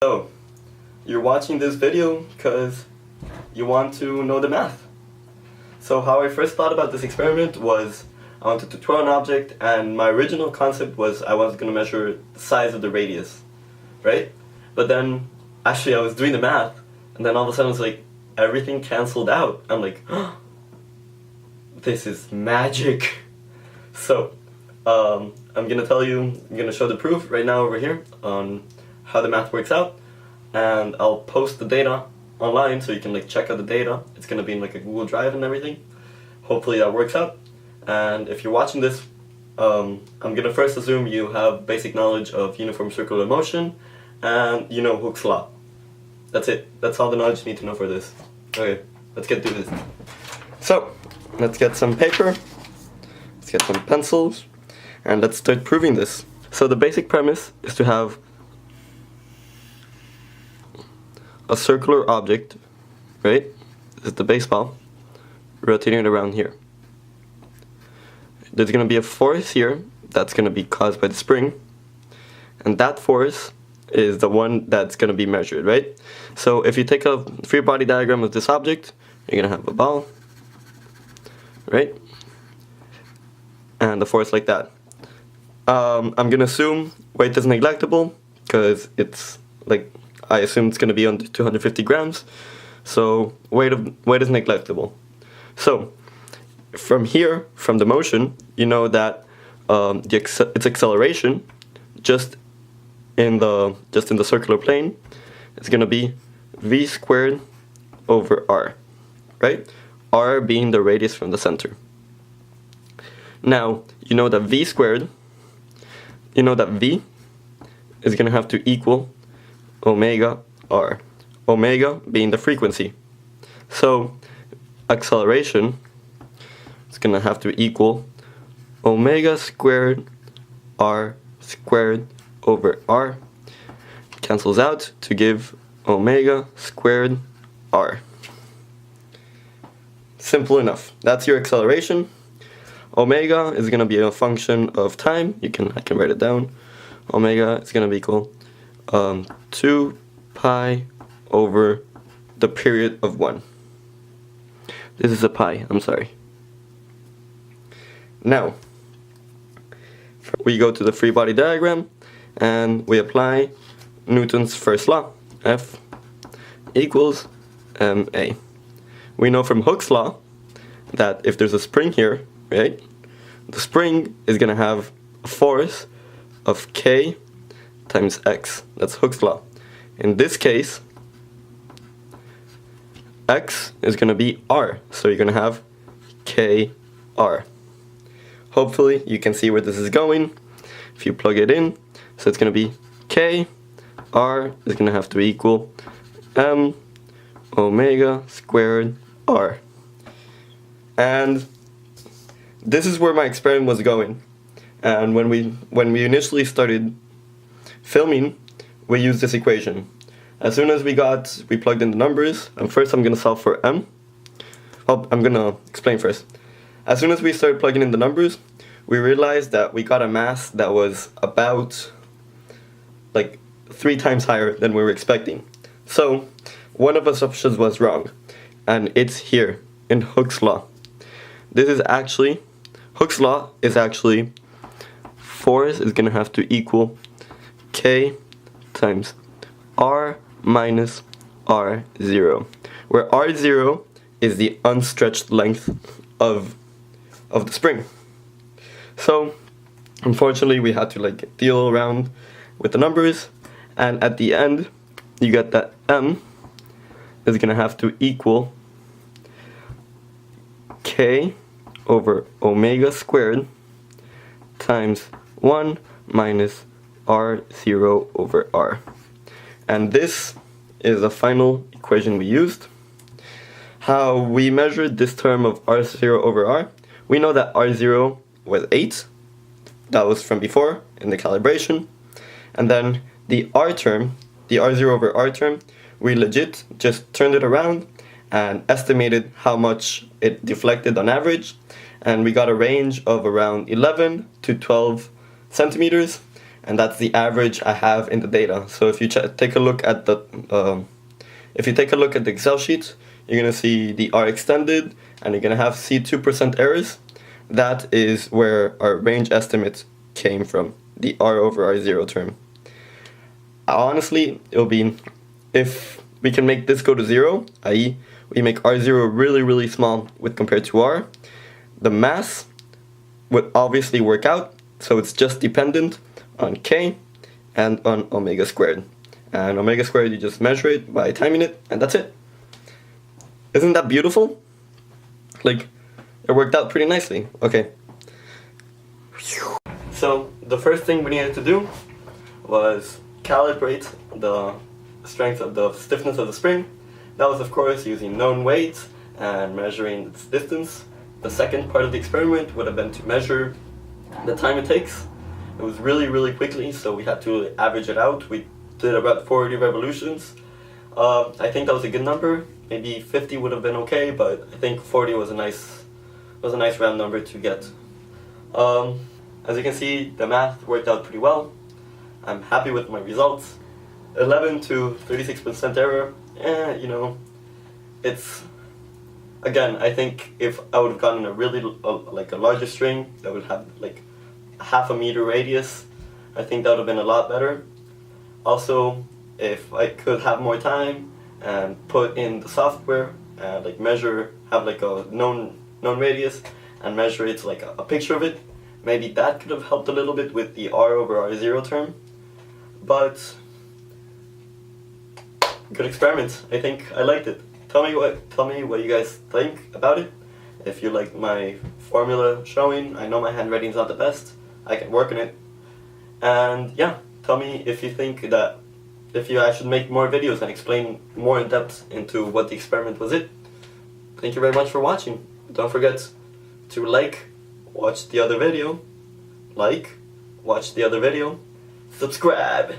So, you're watching this video because you want to know the math. So how I first thought about this experiment was I wanted to throw an object, and my original concept was I was going to measure the size of the radius, right? But then, actually I was doing the math, and then all of a sudden it's like, everything cancelled out. I'm like, oh, this is magic. So, I'm going to tell you, I'm going to show the proof right now over here on how the math works out, and I'll post the data online so you can check out the data. It's going to be in a Google Drive and everything. Hopefully that works out. And if you're watching this, I'm going to first assume you have basic knowledge of uniform circular motion and you know Hooke's law. That's it. That's all the knowledge you need to know for this. Okay, let's get through this. So, let's get some paper, let's get some pencils, and let's start proving this. So the basic premise is to have a circular object, right? This is the baseball, rotating it around here. There's going to be a force here that's going to be caused by the spring, and that force is the one that's going to be measured, right? So if you take a free body diagram of this object, you're going to have a ball, right? And the force like that. I'm going to assume weight is neglectable because it's I assume it's going to be under 250 grams, so weight is neglectable. So from here, from the motion, you know that its acceleration just in the circular plane is going to be v squared over r, right? R being the radius from the center. Now you know that v squared, you know that v is going to have to equal omega r, omega being the frequency. So acceleration is going to have to equal omega squared r squared over r. Cancels out to give omega squared r. Simple enough. That's your acceleration. Omega is going to be a function of time. I can write it down. Omega is going to be equal 2 pi over the period of 1. This is a pi, I'm sorry. Now, we go to the free body diagram and we apply Newton's first law, F equals ma. We know from Hooke's law that if there's a spring here, right, the spring is going to have a force of K times X. That's Hooke's law. In this case, X is going to be R, so you're going to have KR. Hopefully you can see where this is going if you plug it in. So it's going to be K, R is going to have to equal M omega squared R. And this is where my experiment was going. And when we initially started filming, we used this equation. As soon as we plugged in the numbers, and first I'm going to solve for m. Well, I'm going to explain first. As soon as we started plugging in the numbers, we realized that we got a mass that was about 3 times higher than we were expecting. So one of our assumptions was wrong, and it's here in Hooke's law. Hooke's law is actually force is going to have to equal K times R minus R0, where R0 is the unstretched length of the spring. So unfortunately we had to deal around with the numbers, and at the end you get that M is going to have to equal K over omega squared times 1 minus R0 over R. And this is the final equation we used. How we measured this term of R0 over R, we know that R0 was 8. That was from before in the calibration. And then the R term, the R0 over R term, we legit just turned it around and estimated how much it deflected on average. And we got a range of around 11 to 12 centimeters. and that's the average I have in the data. So if you take a look at the Excel sheet, you're gonna see the R extended, and you're gonna have see 2% errors. That is where our range estimate came from, the R over R0 term. Honestly, it'll be, if we can make this go to 0, i.e. we make R0 really, really small with compared to R, the mass would obviously work out, so it's just dependent on K and on omega squared. And omega squared, you just measure it by timing it, and that's it. Isn't that beautiful? Like, it worked out pretty nicely. Okay. So, the first thing we needed to do was calibrate the strength of the stiffness of the spring. That was, of course, using known weights and measuring its distance. The second part of the experiment would have been to measure the time it takes. It was really, really quickly, so we had to average it out. We did about 40 revolutions. I think that was a good number. Maybe 50 would have been okay, but I think 40 was a nice round number to get. As you can see, the math worked out pretty well. I'm happy with my results. 11 to 36% error. You know, it's, again, I think if I would have gotten a really like a larger string that would have like half a meter radius, I think that would have been a lot better. Also, if I could have more time and put in the software and like measure, have like a known radius and measure it like a picture of it, maybe that could have helped a little bit with the R over R0 term. But good experiment. I think I liked it. Tell me what you guys think about it. If you like my formula showing, I know my handwriting's not the best. I can work on it. And yeah, tell me if you think that I should make more videos and explain more in depth into what the experiment was it. Thank you very much for watching. Don't forget to watch the other video, subscribe.